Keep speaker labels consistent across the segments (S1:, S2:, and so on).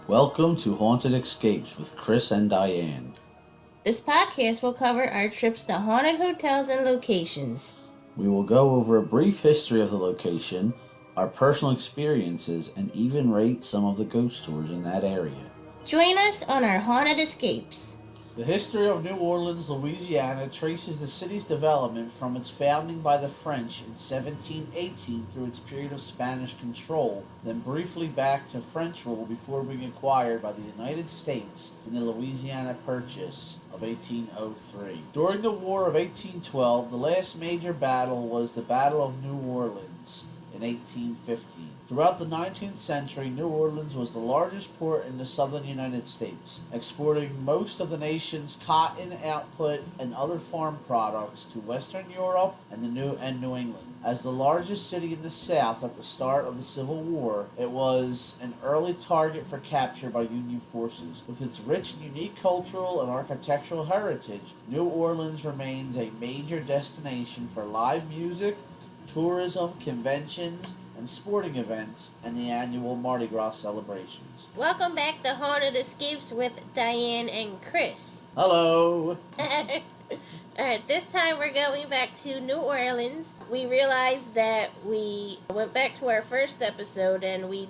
S1: Welcome to Haunted Escapes with Chris and Diane.
S2: This podcast will cover our trips to haunted hotels and locations.
S1: We will go over a brief history of the location, our personal experiences, and even rate some of the ghost tours in that area.
S2: Join us on our Haunted Escapes.
S1: The history of New Orleans, Louisiana traces the city's development from its founding by the French in 1718 through its period of Spanish control, then briefly back to French rule before being acquired by the United States in the Louisiana Purchase of 1803. During the War of 1812, the last major battle was the Battle of New Orleans in 1815. Throughout the 19th century, New Orleans was the largest port in the southern United States, exporting most of the nation's cotton output and other farm products to Western Europe and New England. As the largest city in the South at the start of the Civil War, it was an early target for capture by Union forces. With its rich and unique cultural and architectural heritage, New Orleans remains a major destination for live music, tourism, conventions, and sporting events, and the annual Mardi Gras celebrations.
S2: Welcome back to Haunted Escapes with Diane and Chris.
S1: Hello!
S2: Alright, this time we're going back to New Orleans. We realized that we went back to our first episode and we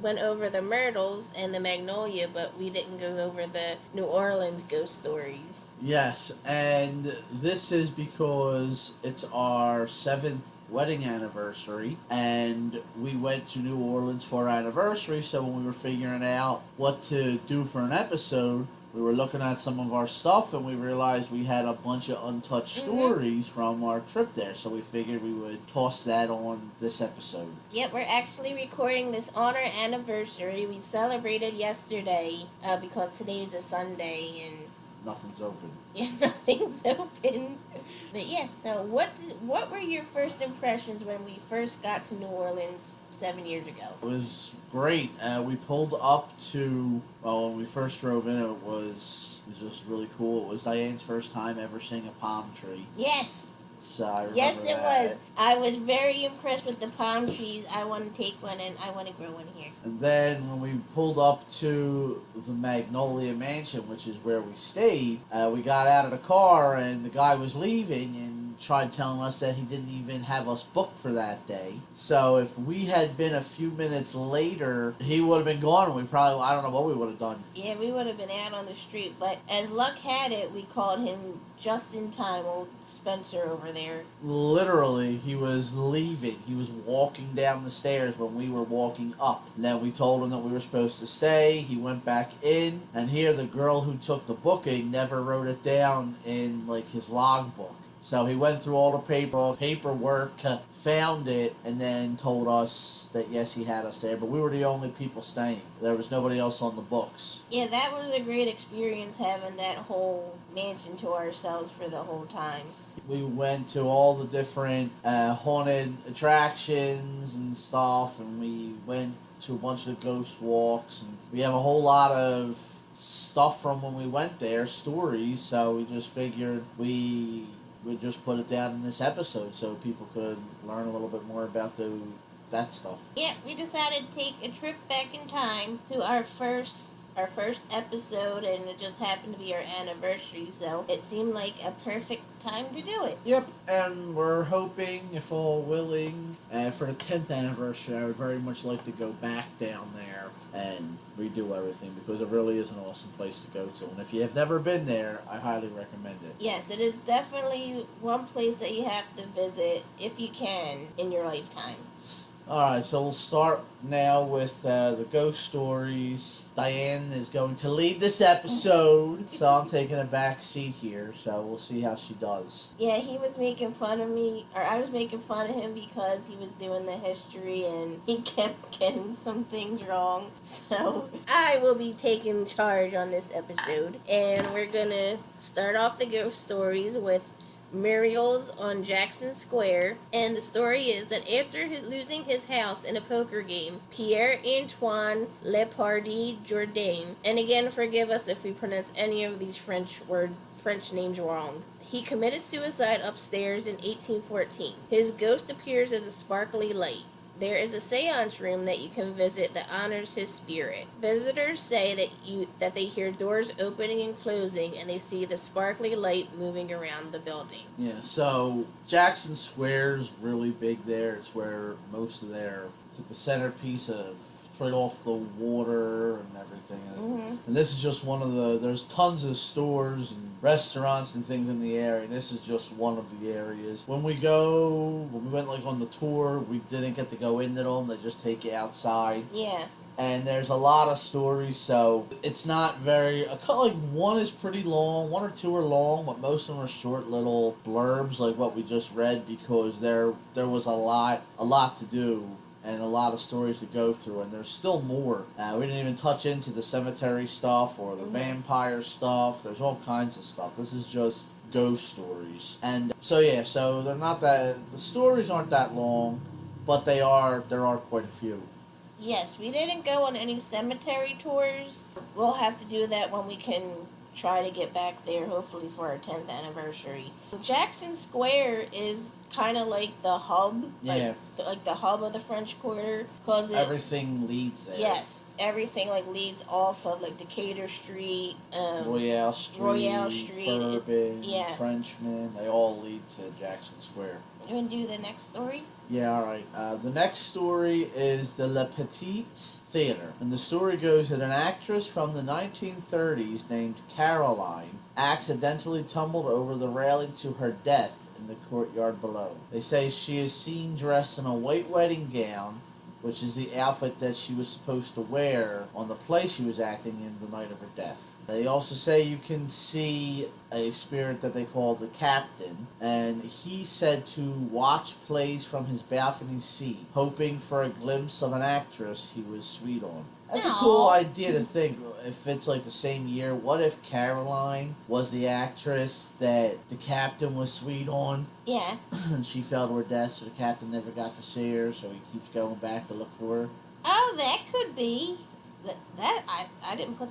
S2: went over the Myrtles and the Magnolia, but we didn't go over the New Orleans ghost stories.
S1: Yes, and this is because it's our 7th wedding anniversary, and we went to New Orleans for our anniversary, so when we were figuring out what to do for an episode, we were looking at some of our stuff and we realized we had a bunch of untouched stories from our trip there, so we figured we would toss that on this episode.
S2: Yep, we're actually recording this on our anniversary. We celebrated yesterday because today's a Sunday and
S1: nothing's open.
S2: Yeah, nothing's open. But yeah, so what were your first impressions when we first got to New Orleans 7 years ago?
S1: It was great. We pulled up to, well, when we first drove in, it was just really cool. It was Diane's first time ever seeing a palm tree.
S2: Yes.
S1: So
S2: yes, it was. I was very impressed with the palm trees. I want to take one and I want to grow one here.
S1: And then when we pulled up to the Magnolia Mansion, which is where we stayed, we got out of the car and the guy was leaving and tried telling us that he didn't even have us booked for that day. So if we had been a few minutes later, he would have been gone and we probably, I don't know what we would have done.
S2: Yeah, we would have been out on the street. But as luck had it, we called him just in time, old Spencer over there.
S1: Literally, he was leaving. He was walking down the stairs when we were walking up. And then we told him that we were supposed to stay. He went back in, and here the girl who took the booking never wrote it down in like his logbook. So he went through all the paperwork, found it, and then told us that yes, he had us there. But we were the only people staying. There was nobody else on the books.
S2: Yeah, that was a great experience having that whole mansion to ourselves for the whole time.
S1: We went to all the different haunted attractions and stuff, and we went to a bunch of ghost walks. And we have a whole lot of stuff from when we went there, stories, so we just figured we would just put it down in this episode so people could learn a little bit more about that stuff.
S2: Yeah, we decided to take a trip back in time to our first episode, and it just happened to be our anniversary, so it seemed like a perfect time to do it.
S1: Yep, and we're hoping, if all willing, for the 10th anniversary, I would very much like to go back down there and redo everything, because it really is an awesome place to go to. And if you have never been there, I highly recommend it.
S2: Yes, it is definitely one place that you have to visit, if you can, in your lifetime.
S1: Alright, so we'll start now with the ghost stories. Diane is going to lead this episode, so I'm taking a back seat here, so we'll see how she does.
S2: Yeah, he was making fun of me, or I was making fun of him because he was doing the history and he kept getting some things wrong. So I will be taking charge on this episode, and we're gonna start off the ghost stories with Muriel's on Jackson Square, and the story is that after losing his house in a poker game, Pierre-Antoine Lepardi Jourdain, and again forgive us if we pronounce any of these French names wrong, he committed suicide upstairs in 1814. His ghost appears as a sparkly light. There is a seance room that you can visit that honors his spirit. Visitors say that they hear doors opening and closing, and they see the sparkly light moving around the building.
S1: Yeah, so Jackson Square is really big there. It's where most of it's at the centerpiece of straight off the water and everything. And this is just one of there's tons of stores and restaurants and things in the area. And this is just one of the areas. When we went like on the tour, we didn't get to go into them. They just take you outside.
S2: Yeah.
S1: And there's a lot of stories, so it's not very... like, one is pretty long, one or two are long, but most of them are short little blurbs, like what we just read, because there was a lot to do, and a lot of stories to go through, and there's still more. We didn't even touch into the cemetery stuff, or the vampire stuff. There's all kinds of stuff. This is just ghost stories. And so they're not the stories aren't that long, but there are quite a few.
S2: Yes, we didn't go on any cemetery tours. We'll have to do that when we can try to get back there, hopefully for our 10th anniversary. Jackson Square is kind of like the hub, like the hub of the French Quarter, because
S1: everything leads there.
S2: Yes, everything like leads off of like Decatur Street,
S1: Royale Street, Bourbon,
S2: yeah.
S1: Frenchman. They all lead to Jackson Square.
S2: You want to do the next story?
S1: Yeah, all right. The next story is the Le Petit Theater. And the story goes that an actress from the 1930s named Caroline accidentally tumbled over the railing to her death in the courtyard below. They say she is seen dressed in a white wedding gown, which is the outfit that she was supposed to wear on the play she was acting in the night of her death. They also say you can see a spirit that they call the Captain, and he said to watch plays from his balcony seat, hoping for a glimpse of an actress he was sweet on. That's a cool idea to think, if it's like the same year, what if Caroline was the actress that the Captain was sweet on?
S2: Yeah.
S1: And she fell to her death, so the Captain never got to see her, so he keeps going back to look for her.
S2: Oh, that could be. I didn't put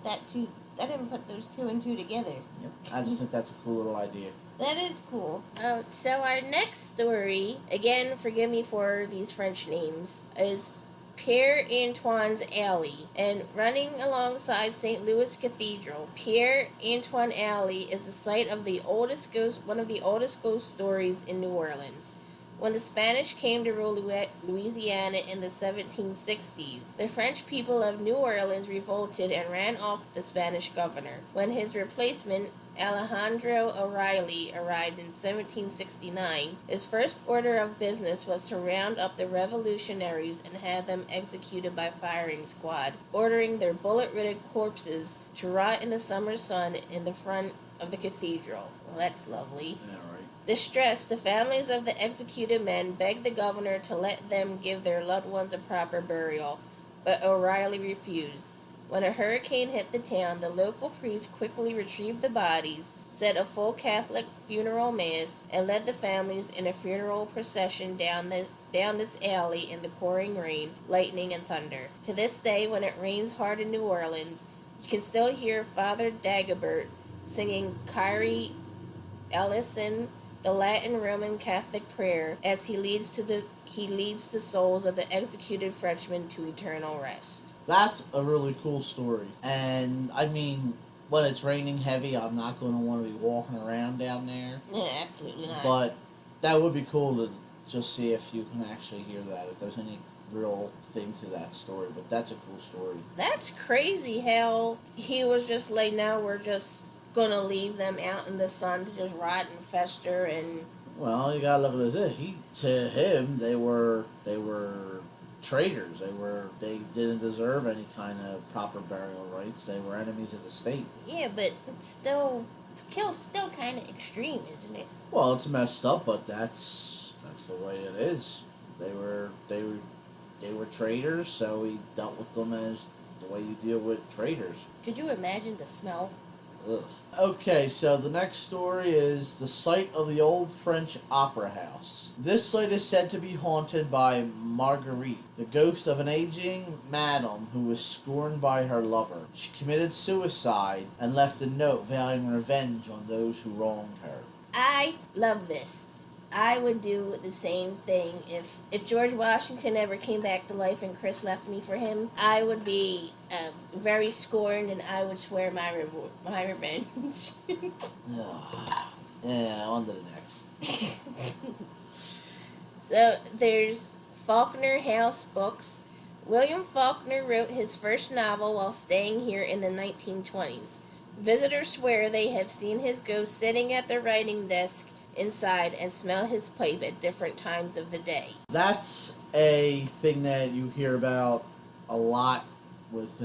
S2: I didn't put those two and two together.
S1: Yep. I just think that's a cool little idea.
S2: That is cool. So our next story, again, forgive me for these French names, is Pierre-Antoine's Alley. And running alongside St. Louis Cathedral, Pierre-Antoine Alley is the site of one of the oldest ghost stories in New Orleans. When the Spanish came to rule Louisiana in the 1760s, the French people of New Orleans revolted and ran off the Spanish governor. When his replacement, Alejandro O'Reilly, arrived in 1769, his first order of business was to round up the revolutionaries and have them executed by firing squad, ordering their bullet-riddled corpses to rot in the summer sun in the front of the cathedral. Well, that's lovely.
S1: Yeah, right.
S2: Distressed, the families of the executed men begged the governor to let them give their loved ones a proper burial, but O'Reilly refused. When a hurricane hit the town, the local priest quickly retrieved the bodies, said a full Catholic funeral mass, and led the families in a funeral procession down this alley in the pouring rain, lightning, and thunder. To this day, when it rains hard in New Orleans, you can still hear Father Dagobert singing Kyrie Eleison, the Latin Roman Catholic prayer, as he leads the souls of the executed Frenchmen to eternal rest.
S1: That's a really cool story. And, I mean, when it's raining heavy, I'm not going to want to be walking around down there.
S2: Yeah, absolutely not.
S1: But that would be cool to just see if you can actually hear that, if there's any real thing to that story. But that's a cool story. That's
S2: crazy how he was just like, no, we're just going to leave them out in the sun to just rot and fester. And
S1: well, you gotta look at this. To him, they were traitors. They didn't deserve any kind of proper burial rights. They were enemies of the state.
S2: Yeah, but it's still kind of extreme, isn't it?
S1: Well, it's messed up, but that's the way it is. They were traitors, so he dealt with them as the way you deal with traitors.
S2: Could you imagine the smell?
S1: Ugh. Okay, so the next story is the site of the old French opera house. This site is said to be haunted by Marguerite, the ghost of an aging madam who was scorned by her lover. She committed suicide and left a note vowing revenge on those who wronged her.
S2: I love this. I would do the same thing. If George Washington ever came back to life and Chris left me for him, I would be very scorned, and I would swear my revenge.
S1: Yeah, on to the next.
S2: So there's Faulkner House Books. William Faulkner wrote his first novel while staying here in the 1920s. Visitors swear they have seen his ghost sitting at the writing desk inside and smell his pipe at different times of the day.
S1: That's a thing that you hear about a lot with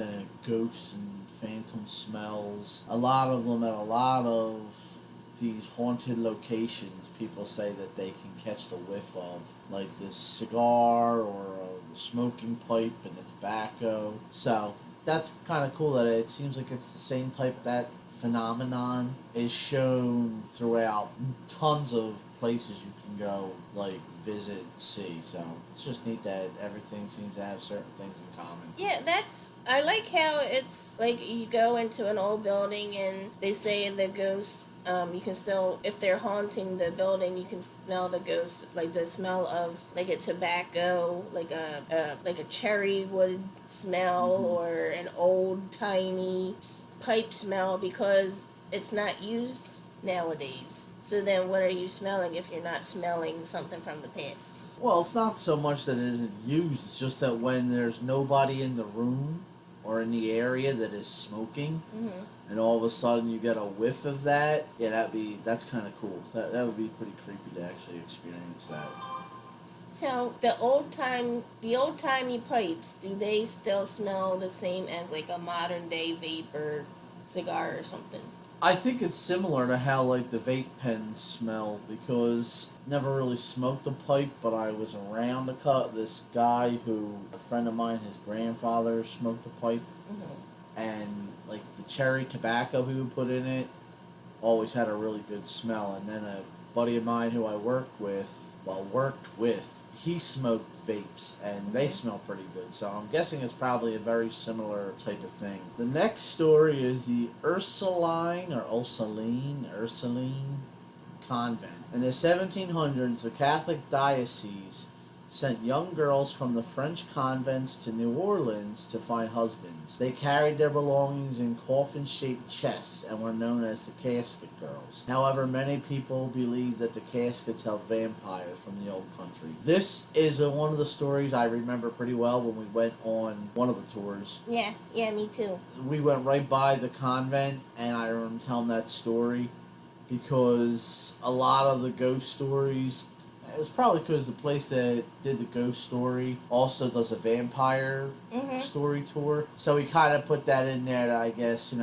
S1: ghosts and phantom smells. A lot of them at a lot of these haunted locations, people say that they can catch the whiff of, like this cigar or the smoking pipe and the tobacco. So that's kind of cool that it seems like it's the same type. That phenomenon is shown throughout tons of places you can go, like visit and see. So it's just neat that everything seems to have certain things in common.
S2: Yeah, I like how it's like you go into an old building and they say the ghosts, you can still, if they're haunting the building, you can smell the ghost, like the smell of like a tobacco, like a cherry wood smell, or an old tiny pipe smell, because it's not used nowadays. So then what are you smelling if you're not smelling something from the past?
S1: Well, it's not so much that it isn't used, it's just that when there's nobody in the room or in the area that is smoking, and all of a sudden you get a whiff of that, yeah, that's kind of cool. That would be pretty creepy to actually experience that.
S2: So the old-timey pipes, do they still smell the same as like a modern day vape or cigar or something?
S1: I think it's similar to how like the vape pens smell, because never really smoked a pipe, but I was around this guy who, a friend of mine, his grandfather smoked a pipe, and like the cherry tobacco he would put in it always had a really good smell. And then a buddy of mine who I worked with, he smoked vapes, and they smell pretty good. So I'm guessing it's probably a very similar type of thing. The next story is the Ursuline convent. In the 1700s, the Catholic diocese sent young girls from the French convents to New Orleans to find husbands. They carried their belongings in coffin-shaped chests and were known as the casket girls. However, many people believe that the caskets held vampires from the old country. This is one of the stories I remember pretty well when we went on one of the tours.
S2: Yeah, me too.
S1: We went right by the convent, and I remember telling that story because a lot of the ghost stories, it was probably because the place that did the ghost story also does a vampire story tour. So we kind of put that in there to, I guess,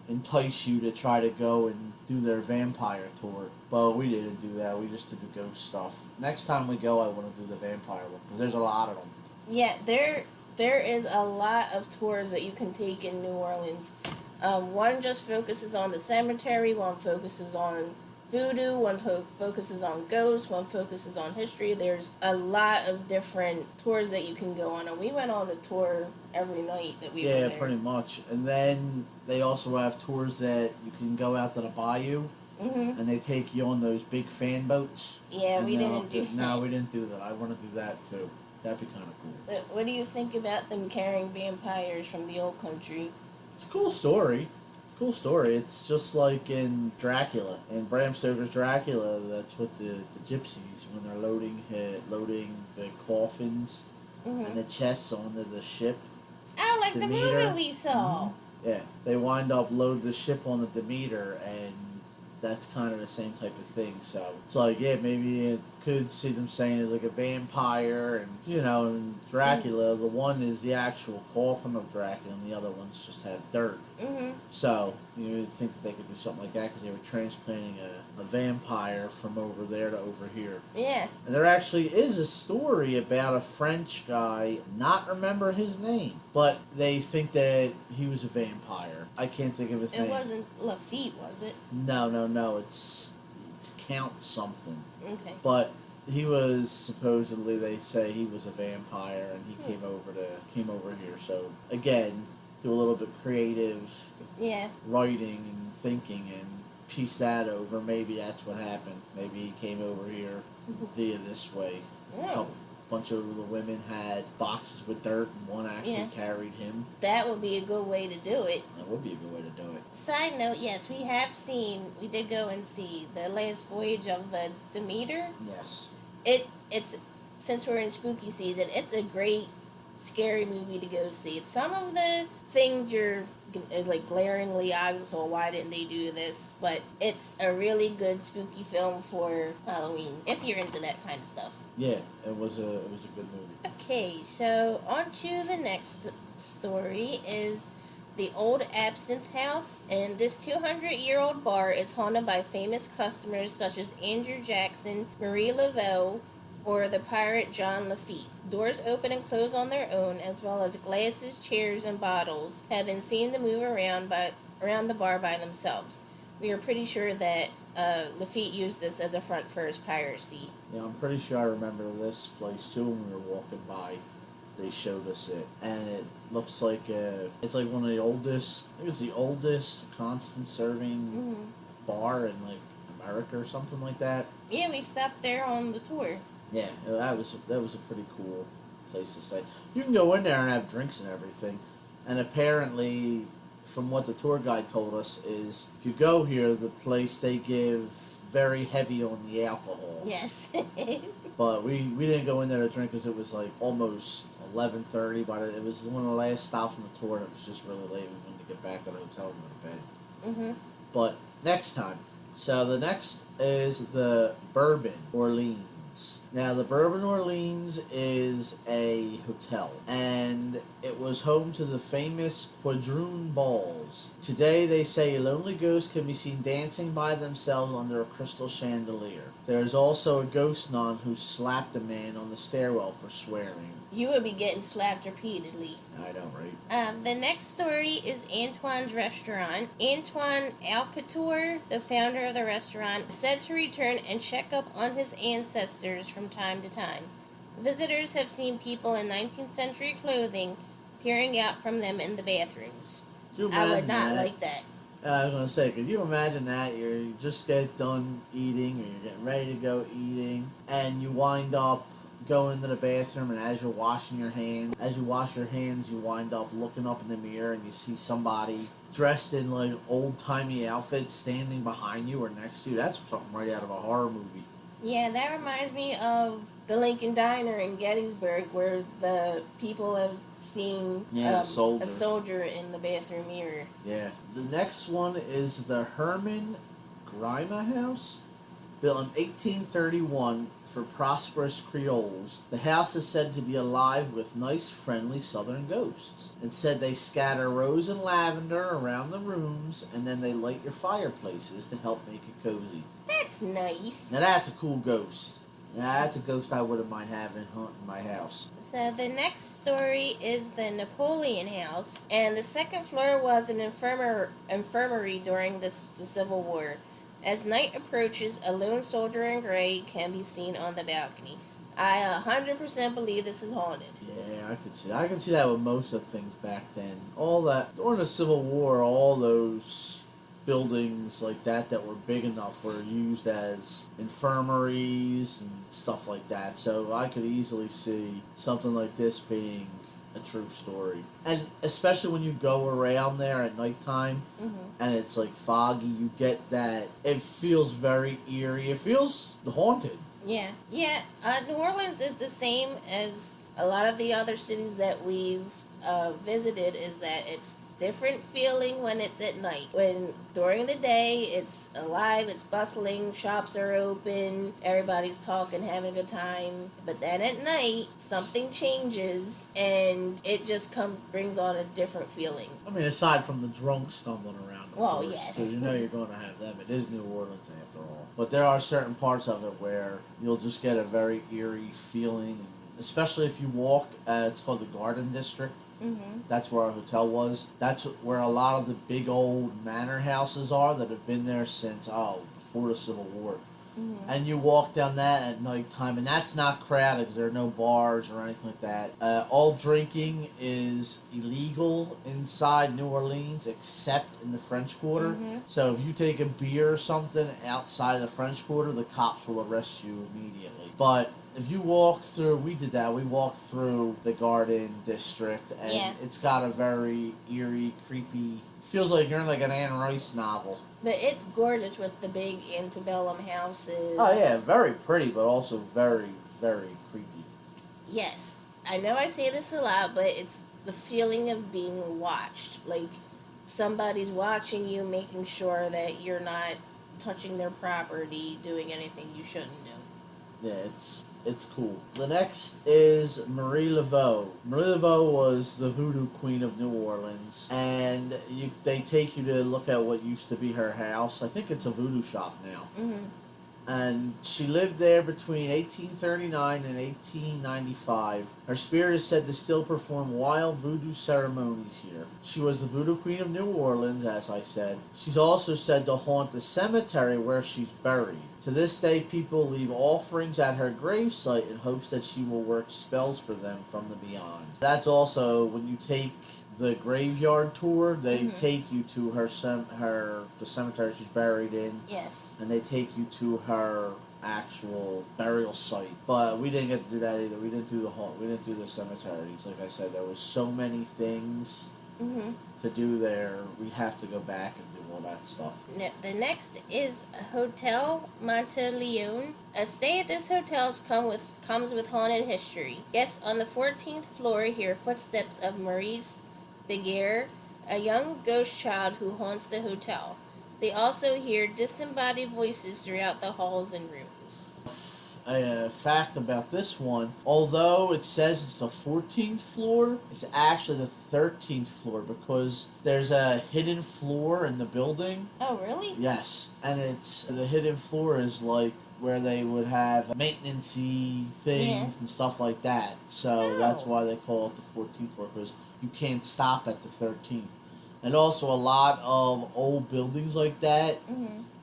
S1: entice you to try to go and do their vampire tour. But we didn't do that. We just did the ghost stuff. Next time we go, I want to do the vampire one, because there's a lot of them.
S2: Yeah, there is a lot of tours that you can take in New Orleans. One just focuses on the cemetery, one focuses on voodoo, one focuses on ghosts, one focuses on history. There's a lot of different tours that you can go on, and we went on a tour every night that we were there.
S1: Yeah, pretty much. And then they also have tours that you can go out to the bayou, and they take you on those big fan boats.
S2: Yeah, we didn't do that.
S1: No, we didn't do that. I want to do that too. That'd be kind of cool.
S2: What do you think about them carrying vampires from the old country?
S1: It's a cool story. It's just like in Dracula. In Bram Stoker's Dracula, that's what the gypsies, when they're loading the coffins and the chests onto the ship.
S2: Oh, like
S1: Demeter.
S2: the movie we saw.
S1: Yeah, they wind up load the ship on the Demeter, and that's kind of the same type of thing. So it's like, yeah, maybe it could see them saying it's like a vampire, and in Dracula, the one is the actual coffin of Dracula, and the other ones just have dirt. So you would think that they could do something like that, because they were transplanting a vampire from over there to over here.
S2: Yeah.
S1: And there actually is a story about a French guy, not remember his name, but they think that he was a vampire. I can't think of his name.
S2: It wasn't Lafitte, was it?
S1: No. It's Count something.
S2: Okay.
S1: But he was supposedly, they say he was a vampire, and he came over here. So again, do a little bit creative writing and thinking, and piece that over. Maybe that's what happened. Maybe he came over here via this way. A bunch of the women had boxes with dirt, and one actually carried him.
S2: That would be a good way to do it.
S1: That would be a good way to do it.
S2: Side note, yes, we did go and see The Last Voyage of the Demeter.
S1: Yes.
S2: It's since we're in spooky season, it's a great scary movie to go see. Some of the things is like glaringly obvious, or why didn't they do this? But it's a really good spooky film for Halloween if you're into that kind of stuff.
S1: Yeah, it was a good movie.
S2: Okay, so on to the next story is the Old Absinthe House, and this 200-year-old bar is haunted by famous customers such as Andrew Jackson, Marie Laveau, or the pirate John Lafitte. Doors open and close on their own, as well as glasses, chairs, and bottles have been seen to move around the bar by themselves. We are pretty sure that Lafitte used this as a front for his piracy.
S1: Yeah, I'm pretty sure I remember this place too when we were walking by. They showed us it, and it looks like it's like one of the oldest. I think it's the oldest constant serving bar in like America or something like that.
S2: Yeah, we stopped there on the tour.
S1: Yeah, that was a pretty cool place to stay. You can go in there and have drinks and everything, and apparently, from what the tour guide told us, is if you go here, the place they give very heavy on the alcohol.
S2: Yes.
S1: But we didn't go in there to drink because it was like almost 11:30. But it was one of the last stops on the tour, and it was just really late. We wanted to get back to the hotel and go to bed. But next time. So the next is the Bourbon Orleans. Now, the Bourbon Orleans is a hotel, and it was home to the famous Quadroon Balls. Today, they say a lonely ghost can be seen dancing by themselves under a crystal chandelier. There is also a ghost nun who slapped a man on the stairwell for swearing.
S2: You would be getting slapped repeatedly.
S1: I know, right?
S2: The next story is Antoine's restaurant. Antoine Alcator, the founder of the restaurant, is said to return and check up on his ancestors from time to time. Visitors have seen people in 19th century clothing peering out from them in the bathrooms. I would not like that.
S1: I was going to say, could you imagine that? You just get done eating, or you're getting ready to go eating, and you wind up going into the bathroom, and as you wash your hands, you wind up looking up in the mirror, and you see somebody dressed in like old-timey outfits standing behind you or next to you. That's something right out of a horror movie.
S2: Yeah, that reminds me of the Lincoln Diner in Gettysburg, where the people have seen a soldier in the bathroom mirror.
S1: Yeah. The next one is the Herman Grima House. Built in 1831 for prosperous Creoles, the house is said to be alive with nice, friendly southern ghosts. It's said they scatter rose and lavender around the rooms, and then they light your fireplaces to help make it cozy.
S2: That's nice.
S1: Now that's a cool ghost. Now that's a ghost I wouldn't mind having haunting my house.
S2: So the next story is the Napoleon House, and the second floor was an infirmary during the Civil War. As night approaches, a lone soldier in gray can be seen on the balcony. I 100% believe this is haunted.
S1: Yeah, I can see that with most of the things back then. All that during the Civil War, all those buildings like that were big enough were used as infirmaries and stuff like that. So I could easily see something like this being a true story. And especially when you go around there at nighttime and it's like foggy, you get that it feels very eerie. It feels haunted.
S2: Yeah. New Orleans is the same as a lot of the other cities that we've visited, is that it's different feeling when it's at night. When during the day it's alive, it's bustling, shops are open, everybody's talking, having a good time. But then at night something changes and it just brings on a different feeling.
S1: I mean, aside from the drunk stumbling around,
S2: well,
S1: course,
S2: yes,
S1: because you know you're going to have them. It is New Orleans after all. But there are certain parts of it where you'll just get a very eerie feeling, especially if you walk. It's called the Garden District. That's where our hotel was. That's where a lot of the big old manor houses are that have been there since before the Civil War. and you walk down that at nighttime, and that's not crowded because there are no bars or anything like that. All drinking is illegal inside New Orleans except in the French Quarter. So if you take a beer or something outside of the French Quarter, the cops will arrest you immediately. But if you walk through, we did that. We walked through the Garden District, and it's got a very eerie, creepy. Feels like you're in like an Anne Rice novel.
S2: But it's gorgeous with the big antebellum houses.
S1: Oh yeah, very pretty, but also very, very creepy.
S2: Yes, I know I say this a lot, but it's the feeling of being watched. Like somebody's watching you, making sure that you're not touching their property, doing anything you shouldn't do.
S1: Yeah, it's cool. The next is Marie Laveau. Marie Laveau was the voodoo queen of New Orleans, and they take you to look at what used to be her house. I think it's a voodoo shop now. And she lived there between 1839 and 1895. Her spirit is said to still perform wild voodoo ceremonies here. She was the voodoo queen of New Orleans, as I said. She's also said to haunt the cemetery where she's buried. To this day, people leave offerings at her gravesite in hopes that she will work spells for them from the beyond. That's also, when you take the graveyard tour, they take you to the cemetery she's buried in.
S2: Yes.
S1: And they take you to her actual burial site. But we didn't get to do that either. We didn't do the cemeteries. Like I said, there was so many things to do there. We have to go back and do all that stuff.
S2: The next is Hotel Monteleone. A stay at this hotel comes with haunted history. Guests on the 14th floor hear footsteps of Maurice Beguer, a young ghost child who haunts the hotel. They also hear disembodied voices throughout the halls and rooms.
S1: A fact about this one, although it says it's the 14th floor, it's actually the 13th floor because there's a hidden floor in the building.
S2: Oh, really?
S1: Yes, and the hidden floor is like where they would have maintenance-y things and stuff like that. So that's why they call it the 14th floor, because you can't stop at the 13th. And also a lot of old buildings like that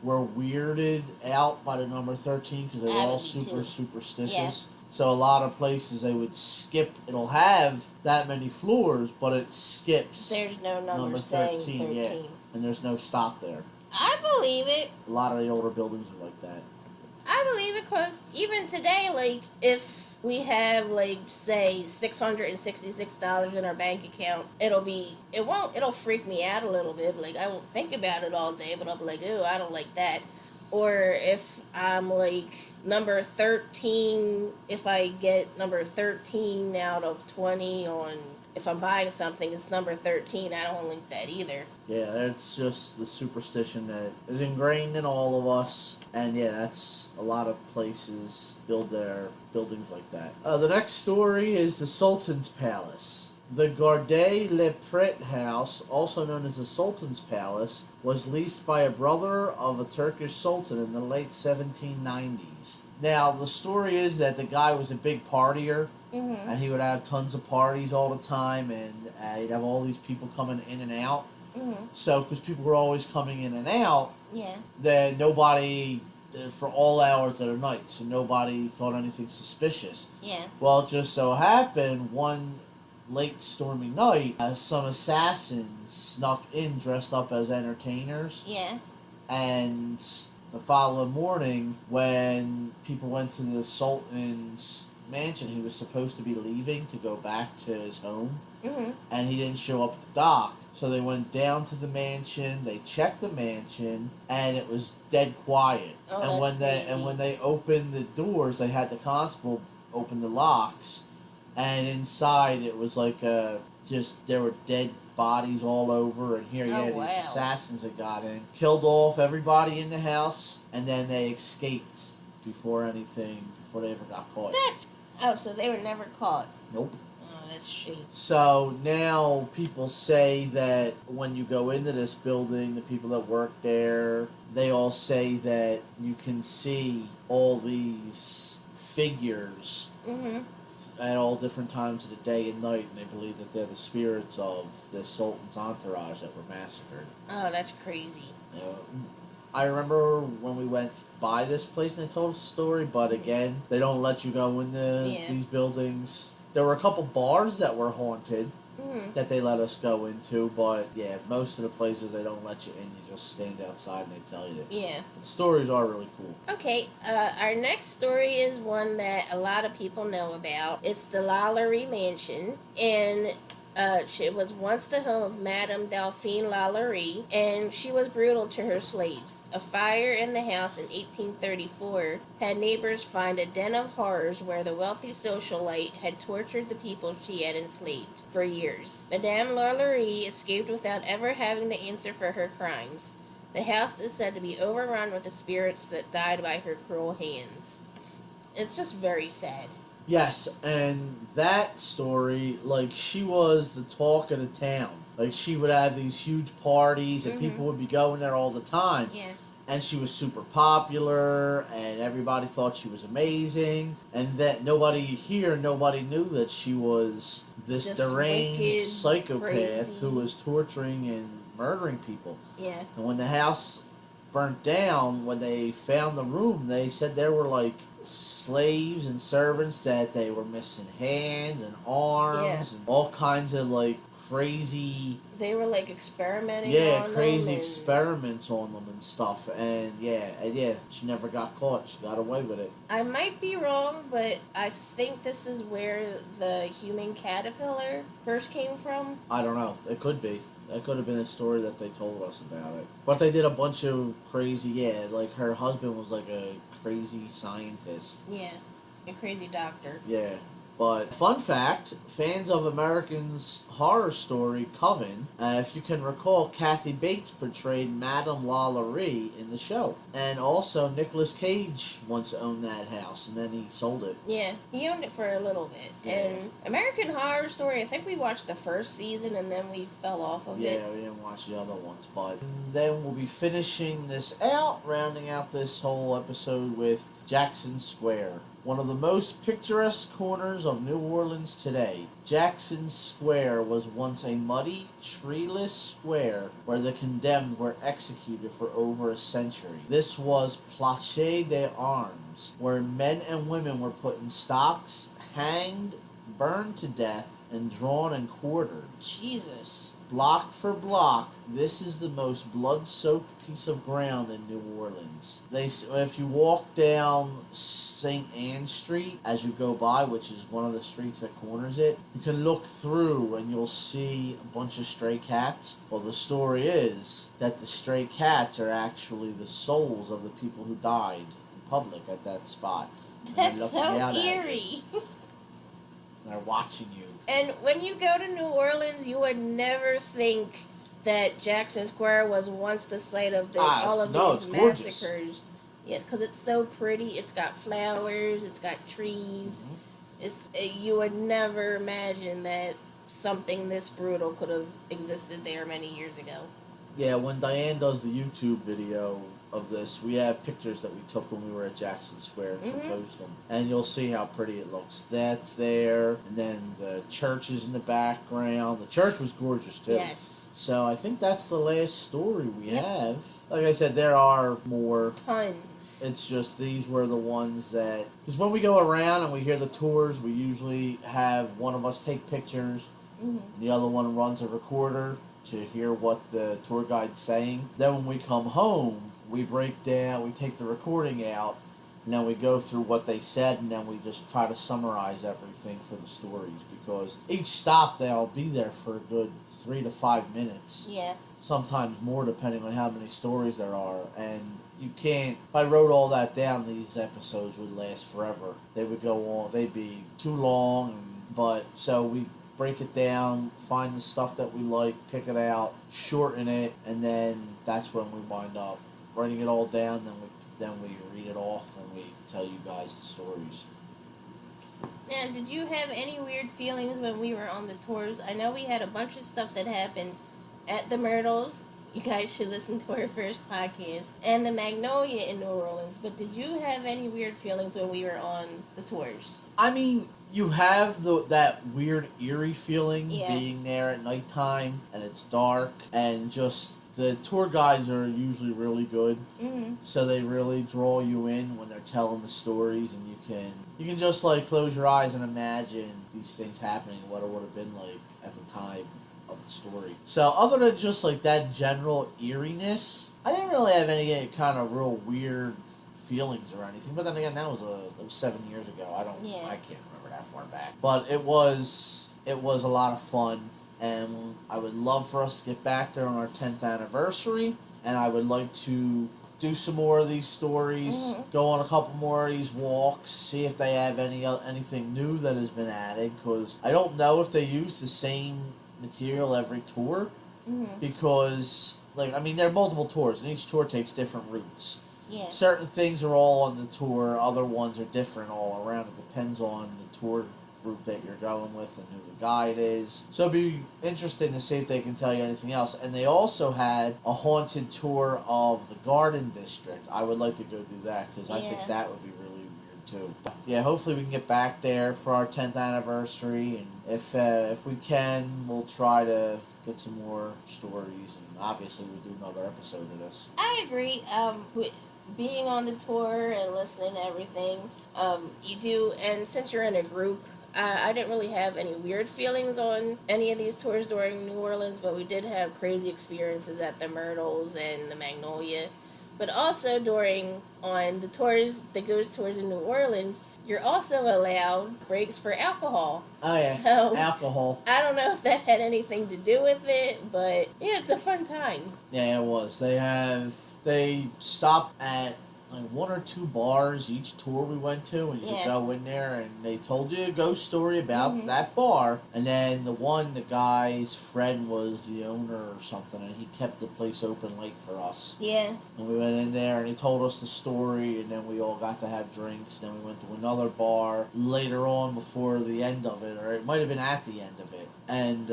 S1: were weirded out by the number 13 because they were all super superstitious. So a lot of places they would skip. It'll have that many floors, but it skips.
S2: There's no number saying 13.
S1: Yeah, and there's no stop there.
S2: I believe it.
S1: A lot of the older buildings are like that.
S2: I believe it because even today, like, if we have, like, say, $666 in our bank account, it'll freak me out a little bit. Like, I won't think about it all day, but I'll be like, ooh, I don't like that. Or if I'm, like, number 13, if I get number 13 out of 20 if I'm buying something, it's number 13. I don't like that either. Yeah, it's just the superstition that is ingrained in all of us. And yeah, that's a lot of places build their buildings like that. The next story is the Sultan's Palace. The Gardez Le Pret house, also known as the Sultan's Palace, was leased by a brother of a Turkish sultan in the late 1790s. Now, the story is that the guy was a big partier, and he would have tons of parties all the time, and he'd have all these people coming in and out. So, because people were always coming in and out, then nobody, for all hours of the night, so nobody thought anything suspicious. Well, it just so happened, one late stormy night, some assassins snuck in dressed up as entertainers. And the following morning, when people went to the Sultan's mansion, he was supposed to be leaving to go back to his home, and he didn't show up at the dock. So they went down to the mansion, they checked the mansion, and it was dead quiet. And when they opened the doors, they had the constable open the locks, and inside it was like there were dead bodies all over, and here these assassins that got in, killed off everybody in the house, and then they escaped before they ever got caught. So they were never caught?
S1: Nope.
S2: Oh, that's shame.
S1: So now people say that when you go into this building, the people that work there, they all say that you can see all these figures at all different times of the day and night, and they believe that they're the spirits of the Sultan's entourage that were massacred.
S2: Oh, that's crazy.
S1: I remember when we went by this place and they told us the story, but again, they don't let you go into these buildings. There were a couple bars that were haunted that they let us go into, but yeah, most of the places they don't let you in. You just stand outside and they tell you that.
S2: Yeah.
S1: But the stories are really cool.
S2: Okay, our next story is one that a lot of people know about. It's the Lalaurie Mansion, and it was once the home of Madame Delphine Lalaurie, and she was brutal to her slaves. A fire in the house in 1834 had neighbors find a den of horrors where the wealthy socialite had tortured the people she had enslaved for years. Madame Lalaurie escaped without ever having to answer for her crimes. The house is said to be overrun with the spirits that died by her cruel hands. It's just very sad.
S1: Yes, and that story, like, she was the talk of the town. Like, she would have these huge parties, and people would be going there all the time.
S2: Yeah.
S1: And she was super popular, and everybody thought she was amazing. And that nobody knew that she was this deranged
S2: wicked,
S1: psychopath
S2: crazy.
S1: who was torturing and murdering people.
S2: Yeah.
S1: And when the house burnt down, when they found the room, they said there were like slaves and servants that they were missing hands and arms and all kinds of like crazy.
S2: They were like experimenting on
S1: crazy
S2: them
S1: experiments on them and stuff. And she never got caught. She got away with it.
S2: I might be wrong, but I think this is where the human caterpillar first came from.
S1: I don't know. It could be. That could have been a story that they told us about it. But they did a bunch of crazy, like her husband was like a crazy scientist.
S2: Yeah, a crazy doctor.
S1: Yeah. But, fun fact, fans of American's Horror Story, Coven, if you can recall, Kathy Bates portrayed Madame Lalaurie in the show. And also, Nicolas Cage once owned that house, and then he sold it.
S2: Yeah, he owned it for a little bit. Yeah. And American Horror Story, I think we watched the first season, and then we fell off of it.
S1: Yeah, we didn't watch the other ones. But then we'll be finishing this out, rounding out this whole episode with Jackson Square. One of the most picturesque corners of New Orleans today, Jackson Square was once a muddy, treeless square where the condemned were executed for over a century. This was Place des Armes, where men and women were put in stocks, hanged, burned to death, and drawn and quartered.
S2: Jesus.
S1: Block for block, this is the most blood-soaked piece of ground in New Orleans. If you walk down St. Anne Street as you go by, which is one of the streets that corners it, you can look through and you'll see a bunch of stray cats. Well, the story is that the stray cats are actually the souls of the people who died in public at that spot.
S2: That's so eerie.
S1: They're watching you.
S2: And when you go to New Orleans, you would never think that Jackson Square was once the site of all of these massacres. Gorgeous. Yeah, because it's so pretty. It's got flowers. It's got trees. You would never imagine that something this brutal could have existed there many years ago.
S1: Yeah, when Diane does the YouTube video of this, we have pictures that we took when we were at Jackson Square, and she'll post them. And you'll see how pretty it looks. That's there, and then the church is in the background. The church was gorgeous, too.
S2: Yes.
S1: So I think that's the last story we have. Like I said, there are more.
S2: Tons.
S1: It's just these were the ones that... Because when we go around and we hear the tours, we usually have one of us take pictures, and the other one runs a recorder to hear what the tour guide's saying. Then when we come home, we break down, we take the recording out, and then we go through what they said, and then we just try to summarize everything for the stories, because each stop they'll be there for a good 3 to 5 minutes.
S2: Yeah.
S1: Sometimes more, depending on how many stories there are. And you can't, if I wrote all that down, these episodes would last forever. They would go on, they'd be too long, so we break it down, find the stuff that we like, pick it out, shorten it, and then that's when we wind up writing it all down. Then we read it off and we tell you guys the stories.
S2: Now, did you have any weird feelings when we were on the tours? I know we had a bunch of stuff that happened at the Myrtles. You guys should listen to our first podcast. And the Magnolia in New Orleans. But did you have any weird feelings when we were on the tours?
S1: I mean, you have that weird eerie feeling being there at nighttime and it's dark and just the tour guides are usually really good,
S2: Mm-hmm.
S1: so they really draw you in when they're telling the stories, and you can just like close your eyes and imagine these things happening, what it would have been like at the time of the story. So other than just like that general eeriness, I didn't really have any kind of real weird feelings or anything. But then again, that was 7 years ago. I can't remember that far back. But it was a lot of fun, and I would love for us to get back there on our 10th anniversary, and I would like to do some more of these stories, go on a couple more of these walks, see if they have anything new that has been added, because I don't know if they use the same material every tour, because there are multiple tours, and each tour takes different routes.
S2: Yeah.
S1: Certain things are all on the tour, other ones are different all around. It depends on the tour group that you're going with and who the guide is. So it'd be interesting to see if they can tell you anything else. And they also had a haunted tour of the Garden District. I would like to go do that, because I think that would be really weird too. But yeah, hopefully we can get back there for our 10th anniversary, and if we can, we'll try to get some more stories, and obviously we'll do another episode of this.
S2: I agree. Being on the tour and listening to everything, you do, and since you're in a group, I didn't really have any weird feelings on any of these tours during New Orleans, but we did have crazy experiences at the Myrtles and the Magnolia. But also on the tours, the ghost tours in New Orleans, you're also allowed breaks for alcohol.
S1: Oh yeah,
S2: so,
S1: alcohol.
S2: I don't know if that had anything to do with it, but yeah, it's a fun time.
S1: Yeah, it was. They stopped at like 1 or 2 bars each tour we went to, and you could go in there, and they told you a ghost story about that bar. And then the guy's friend was the owner or something, and he kept the place open late for us.
S2: Yeah.
S1: And we went in there, and he told us the story, and then we all got to have drinks. Then we went to another bar later on before the end of it, or it might have been at the end of it. And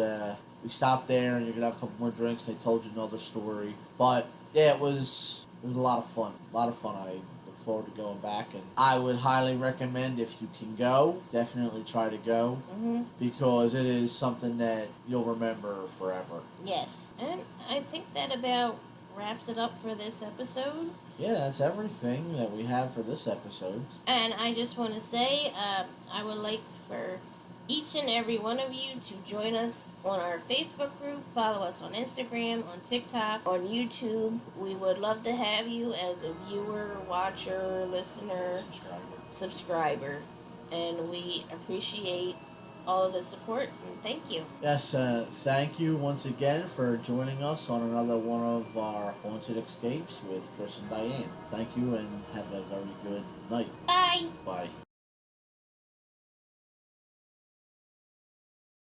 S1: we stopped there, and you're gonna have a couple more drinks. They told you another story, but yeah, it was a lot of fun. A lot of fun. I look forward to going back, and I would highly recommend, if you can go, definitely try to go, because it is something that you'll remember forever.
S2: Yes, and I think that about wraps it up for this episode.
S1: Yeah, that's everything that we have for this episode.
S2: And I just want to say, I would like for each and every one of you to join us on our Facebook group, follow us on Instagram, on TikTok, on YouTube. We would love to have you as a viewer, watcher, listener, subscriber. And we appreciate all of the support, and thank you.
S1: Yes, thank you once again for joining us on another one of our Haunted Escapes with Chris and Diane. Thank you, and have a very good night.
S2: Bye.
S1: Bye.